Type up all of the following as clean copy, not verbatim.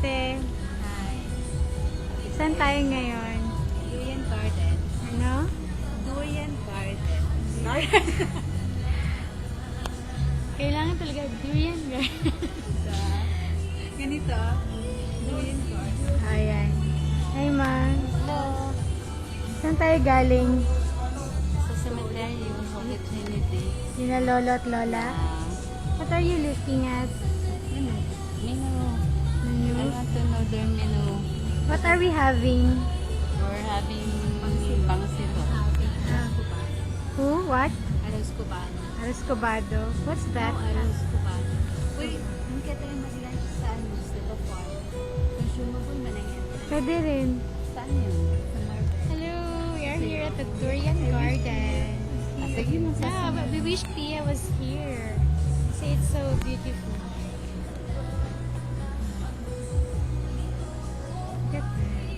ate. Hi. Saan tayo ngayon? Durian Garden. Ano? Durian Garden. Kailangan talaga durian, guys. Ganito. Durian Garden. Ayan. Hi, ma. Hello. Saan tayo galing? Sa cemetery, Holy Trinity. Sina lolo at lola? What are you looking at? Menu. Menu? I want to know their menu. What are we having? We're having pangsilo. Who? What? Arroz cubano. Arroz cubado. What's that? Arroz cubano. Uy, ang kaya tayo mag-lunch sa ano, sa the farm. Consumable man ang yan. Pwede rin. Saan yun? Sa Marvel. Hello, we are here at the Durian Garden. Sige mo sa Yeah, but we wish Tia was here. Say it's so beautiful. Look at that.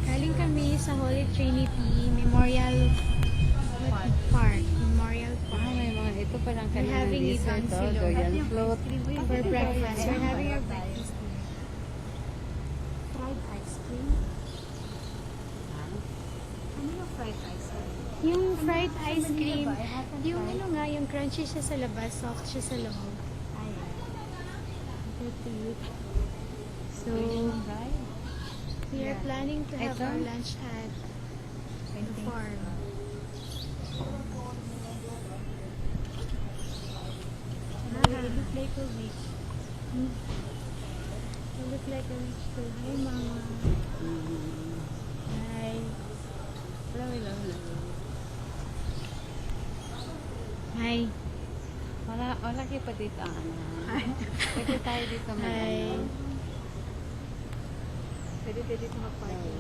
Galing kami sa Holy Trinity Memorial Park. Memorial Park. may mga ito palang We're kanina having a dessert. pansilo. Durian float. For breakfast. We're having our breakfast. Fried ice cream. Ano yung fried ice cream? Yung fried ice cream, yung ano nga, yung crunchy siya sa labas, soft siya sa loob. So, we are planning to have Ito? our lunch at the farm. It looks like a witch. You look like a rich too. Hi, Mama. Hi. Hi. Wala kayo pa dito ang ano. Pwede tayo dito mag Hi. Pwede dito mag-party.